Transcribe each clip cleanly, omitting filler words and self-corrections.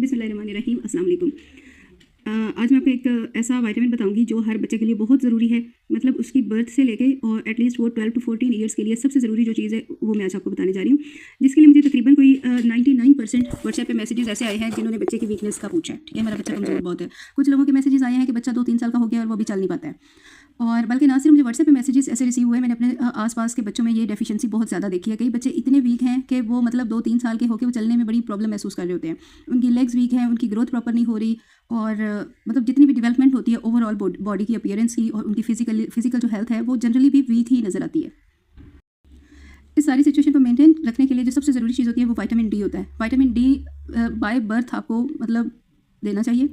बिस्मिल्लाहिर्रहमानिर्रहीम, अस्सलाम वालेकुम। आज मैं आपको एक ऐसा विटामिन बताऊंगी जो हर बच्चे के लिए बहुत ज़रूरी है। मतलब उसकी बर्थ से लेके और एटलीस्ट वो 12 टू 14 ईयर्स के लिए सबसे ज़रूरी जो चीज़ है वो मैं आज आपको बताने जा रही हूँ, जिसके लिए मुझे तकरीबन कोई 99% व्हाट्सएप पे मैसेजेस ऐसे आए हैं जिन्होंने बच्चे की वीकनेस का पूछा है। ठीक है, मेरा बच्चा कमज़ोर बहुत है। कुछ लोगों के मैसेजेस आए हैं कि बच्चा 2-3 साल का हो गया और वो अभी चल नहीं पाता है। और बल्कि ना सिर्फ मुझे व्हाट्सएप पे मैसेजेस ऐसे रिसीव हुए, मैंने अपने आसपास के बच्चों में ये डेफिशिएंसी बहुत ज़्यादा देखी है। कई बच्चे इतने वीक हैं कि वो मतलब 2-3 साल के होकर वो चलने में बड़ी प्रॉब्लम महसूस कर रहे होते हैं। उनकी लेग्स वीक हैं, उनकी ग्रोथ प्रॉपर नहीं हो रही और मतलब जितनी भी डेवलपमेंट होती है ओवरऑल बॉडी की अपीयरेंस की और उनकी फिजिकल जो हेल्थ है वो जनरली भी वीक ही नज़र आती है। इस सारी सिचुएशन को मेंटेन रखने के लिए जो सबसे ज़रूरी चीज़ होती है वो विटामिन डी होता है। विटामिन डी बाय बर्थ आपको मतलब देना चाहिए।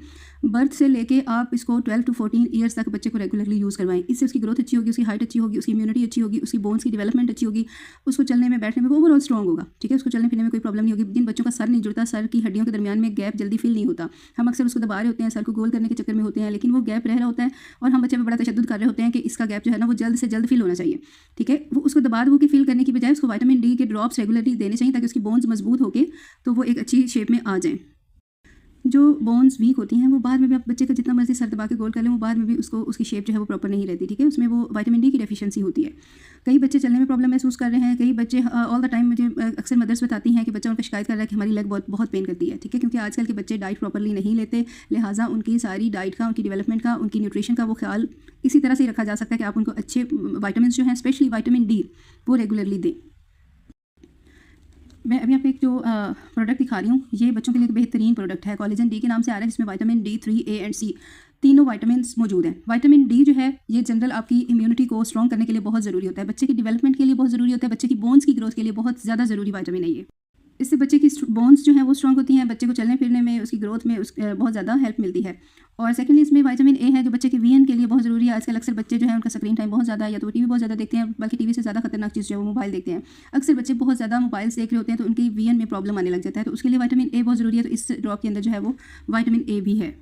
बर्थ से लेके आप इसको 12 टू 14 ईयर्स तक बच्चे को रेगुलरली यूज़ करवाएं। इससे उसकी ग्रोथ अच्छी होगी, उसकी हाइट अच्छी होगी, उसकी इम्यूनिटी अच्छी होगी, उसकी बोन्स की डेवलपमेंट अच्छी होगी, उसको चलने में बैठने में वो ओवरऑल स्ट्रॉन्ग होगा। ठीक है, उसको चलने फिरने में कोई प्रॉब्लम नहीं होगी। जिन बच्चों का सर नहीं जुड़ता, सर की हड्डियों के दरमियान में गैप जल्दी फील नहीं होता, हम अक्सर उसको दबा रहे होते हैं, सर को गोल करने के चक्कर में होते हैं, लेकिन वो गैप रह रहा होता है और हम बच्चे पर बड़ा तशद्दुद कर रहे होते हैं कि इसका गैप जो है ना वो जल्द से जल्द फील होना चाहिए। ठीक है, वो उसको दबा दबो के फील करने की बजाय उसको विटामिन डी के ड्रॉप्स रेगुलरली देने चाहिए ताकि उसकी बोन्स मजबूत होकर तो वो एक अच्छी शेप में आ जाए। जो बोन्स वीक होती हैं वो बाद में भी आप बच्चे का जितना मर्जी सर दबा के गोल कर लें वो बाद में भी उसकी शेप जो है वो प्रॉपर नहीं रहती। ठीक है, उसमें वो विटामिन डी की डेफिशिएंसी होती है। कई बच्चे चलने में प्रॉब्लम महसूस कर रहे हैं। कई बच्चे ऑल द टाइम मुझे अक्सर मदर्स बताती हैं कि बच्चा उनका शिकायत कर रहा है कि हमारी लेग बहुत बहुत पेन करती है। ठीक है, क्योंकि आजकल के बच्चे डाइट प्रॉपरली नहीं लेते, लिहाजा उनकी सारी डाइट का, उनकी डेवलपमेंट का, उनकी न्यूट्रिशन का वो ख्याल इसी तरह से ही रखा जा सकता है कि आप उनको अच्छे विटामिन जो हैं स्पेशली विटामिन डी वो रेगुलरली दें। मैं अभी आपको एक जो प्रोडक्ट दिखा रही हूँ ये बच्चों के लिए एक बेहतरीन प्रोडक्ट है। कोलेजन डी के नाम से आ रहा है, जिसमें विटामिन डी 3 ए एंड सी तीनों विटामिन्स मौजूद हैं। विटामिन डी जो है ये जनरल आपकी इम्यूनिटी को स्ट्रॉन्ग करने के लिए बहुत ज़रूरी होता है, बच्चे की डेवलपमेंट के लिए बहुत ज़रूरी होता है, बच्चे की बोन्स की ग्रोथ के लिए बहुत ज़्यादा ज़रूरी विटामिन है ये। इससे बच्चे की बोन्स जो हैं वो स्ट्रॉन्ग होती हैं, बच्चे को चलने फिरने में, उसकी ग्रोथ में बहुत ज़्यादा हेल्प मिलती है। और सेकेंडली इसमें विटामिन ए है जो बच्चे के वीएन के लिए बहुत ज़रूरी है। आजकल अक्सर बच्चे जो है उनका स्क्रीन टाइम बहुत ज़्यादा है, या तो टीवी बहुत ज़्यादा देखते हैं, बल्कि टीवी से ज़्यादा खतरनाक चीज़ जो है वो मोबाइल देखते हैं। अक्सर बच्चे बहुत ज़्यादा मोबाइल देख रहे होते हैं तो उनकी वीएन में प्रॉब्लम आने लग जाता है, तो उसके लिए विटामिन ए बहुत ज़रूरी है। तो इस ड्रॉप के अंदर जो है वो विटामिन ए भी है।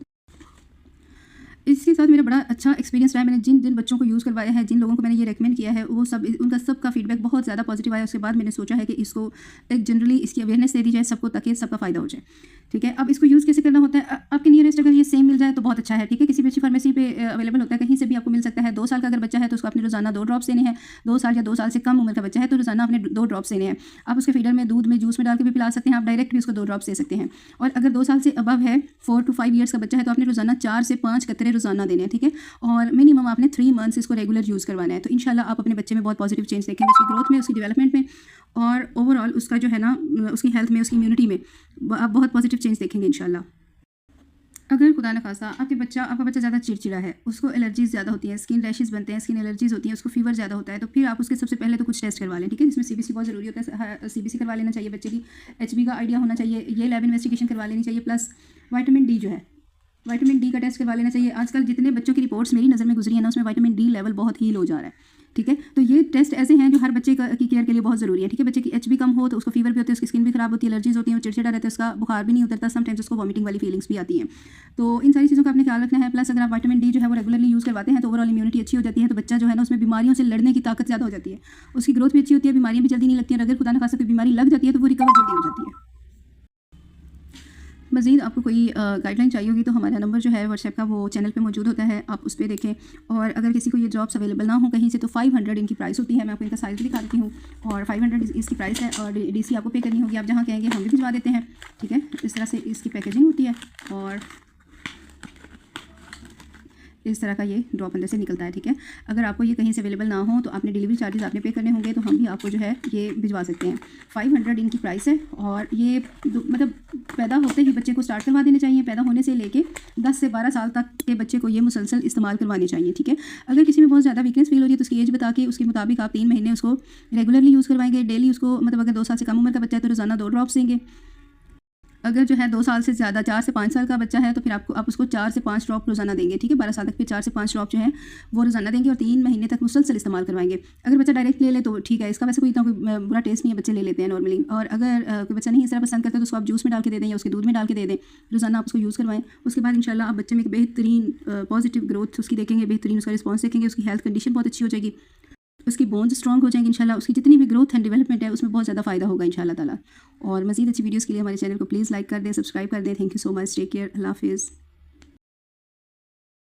इसके साथ मेरा बड़ा अच्छा एक्सपीरियंस रहा है। मैंने जिन जिन बच्चों को यूज़ करवाया है, जिन लोगों को मैंने ये रेकमेंड किया है, वो सब उनका सबका फीडबैक बहुत ज़्यादा पॉजिटिव आया। उसके बाद मैंने सोचा है कि इसको एक जनरली इसकी अवेयरनेस दे दी जाए सबको, ताकि सबका फ़ायदा हो जाए। ठीक है, अब इसको यूज़ कैसे करना होता है, आपके नियरेस्ट अगर ये सेम मिल जाए तो बहुत अच्छा है। ठीक है, किसी भी अच्छी फार्मेसी पे अवेलेबल होता है, कहीं से भी आपको मिल सकता है। 2 साल का अगर बच्चा है तो उसको आपने रोज़ाना 2 ड्रॉप्स देने हैं। 2 साल या 2 साल से कम उम्र का बच्चा है तो रोज़ाना आपने 2 ड्रॉप्स देने हैं। आप उसके फीडर में, दूध में, जूस में डाल के भी पिला सकते हैं, आप डायरेक्ट भी उसको 2 ड्रॉप्स दे सकते हैं। और अगर 2 साल से अबव है, 4 टू 5 ईयर्स का बच्चा है, तो आपने रोज़ाना 4 से 5 कतरे रोज़ाना देने हैं। ठीक है, और मिनिमम आपने 3 मंथ्स इसको रेगुलर यूज़ करवाना है। तो इंशाल्लाह आप अपने बच्चे में बहुत पॉजिटिव चेंज देखेंगे, उसकी ग्रोथ में, उसकी डेवलपमेंट में और ओवरऑल उसका जो है ना उसकी हेल्थ में, उसकी इम्यूनिटी में आप बहुत पॉजिटिव चेंज देखेंगे इंशाल्लाह। अगर खुदा न खासा आपका बच्चा ज़्यादा चिड़चिड़ा है, उसको एलर्जीज ज़्यादा होती है, स्किन रैशेस बनते हैं, स्किन एलर्जीज होती हैं, उसको फीवर ज़्यादा होता है, तो फिर आप उसके सबसे पहले तो कुछ टेस्ट करवा लें। ठीक है, जिसमें सीबीसी बहुत ज़रूरी होता है, सीबीसी करवा लेना चाहिए बच्चे की, एचबी का आइडिया होना चाहिए, ये लैब इन्वेस्टिगेशन करवा लेनी चाहिए, प्लस विटामिन डी जो है विटामिन डी का टेस्ट करवा लेना चाहिए। आजकल जितने बच्चों की रिपोर्ट्स मेरी नज़र में गुजरी है ना, उसमें विटामिन डी लेवल बहुत ही लो जा रहा है। ठीक है, तो ये टेस्ट ऐसे हैं जो हर बच्चे की केयर के लिए बहुत ज़रूरी है। ठीक है, बच्चे की एचबी कम हो तो उसको फीवर भी होती है, उसकी स्किन भी खराब होती है, एलर्जीज होती हैं, वो चिड़चिड़ा रहता है, उसका बुखार भी नहीं उतरता, समटाइम्स उसको वॉमिटिंग वाली फीलिंग्स भी आती हैं। तो इन सारी चीज़ों का आपने ख्याल रखना है। प्लस अगर आप विटामिन डी जो है वो रेगुलरली यूज़ करवाते हैं तो ओवरऑल इम्यूनिटी अच्छी हो जाती है, तो बच्चा जो है ना उसमें बीमारियों से लड़ने की ताकत ज़्यादा हो जाती है, उसकी ग्रोथ भी अच्छी होती है, बीमारियाँ भी जल्दी नहीं लगती हैं। अगर खुदा न खासा कोई बीमारी लग जाती है तो वो रिकवर जल्दी हो जाती है। मज़ीद आपको कोई गाइडलाइन चाहिए होगी तो हमारा नंबर जो है व्हाट्सएप का वो चैनल पे मौजूद होता है, आप उस पर देखें। और अगर किसी को ये ड्रॉप्स अवेलेबल ना हो कहीं से तो 500 इनकी प्राइस होती है। मैं आपको इनका साइज़ भी दिखा देती हूँ, और 500 इसकी प्राइस है, और डीसी आपको पे करनी होगी, आप जहाँ कहेंगे हम भी भिजवा देते हैं। ठीक है, इस तरह से इसकी पैकेजिंग होती है और इस तरह का ये ड्रॉप अंदर से निकलता है। ठीक है, अगर आपको ये कहीं से अवेलेबल ना हो तो आपने डिलीवरी चार्जेस आपने पे करने होंगे, तो हम भी आपको जो है ये भिजवा सकते हैं। 500 इनकी प्राइस है, और ये मतलब पैदा होते ही बच्चे को स्टार्ट करवा देने चाहिए। पैदा होने से लेके 10 से 12 साल तक के बच्चे को ये मुसलसल इस्तेमाल करवाने चाहिए। ठीक है, अगर किसी में बहुत ज़्यादा वीकनेस फील हो रही है तो उसकी एज बता के उसके मुताबिक आप 3 महीने उसको रेगुलरली यूज़ करवाएंगे। डेली उसको मतलब अगर 2 साल से कम उम्र का बच्चा है तो रोज़ाना 2 ड्रॉप्स देंगे। अगर जो है 2 साल से ज़्यादा, 4 से 5 साल का बच्चा है तो फिर आप उसको 4 से 5 ड्रॉप रोज़ाना देंगे। ठीक है, 12 साल तक फिर 4 से 5 ड्रॉप जो है वो रोज़ाना देंगे और 3 महीने तक मुसलसल इस्तेमाल करवाएंगे। अगर बच्चा डायरेक्ट ले ले तो ठीक है, इसका वैसे कोई इतना कोई बुरा टेस्ट नहीं है, बच्चे ले लेते हैं नॉर्मली। और अगर कोई बच्चा नहीं इस तरह पसंद करता तो उसको आप जूस में डाल के दे दें या उसके दूध में डाल के दे दें, रोज़ाना आप उसको यूज़ करवाएं। उसके बाद इंशाल्लाह आप बच्चे में एक बेहतरीन पॉजिटिव ग्रोथ उसकी देखेंगे, बेहतरीन उसका रिस्पॉन्स देखेंगे, उसकी हेल्थ कंडीशन बहुत अच्छी हो जाएगी। उसकी बोन्स स्ट्रॉन्ग हो जाएंगे इंशाल्लाह, उसकी जितनी भी ग्रोथ एंड डेवलपमेंट है उसमें बहुत ज़्यादा फ़ायदा होगा इंशाल्लाह ताला। और मज़ीद अच्छी वीडियोज़ के लिए हमारे चैनल को प्लीज़ लाइक कर दें, सब्सक्राइब कर दें। Thank you so much, take care, अल्लाह हाफिज़।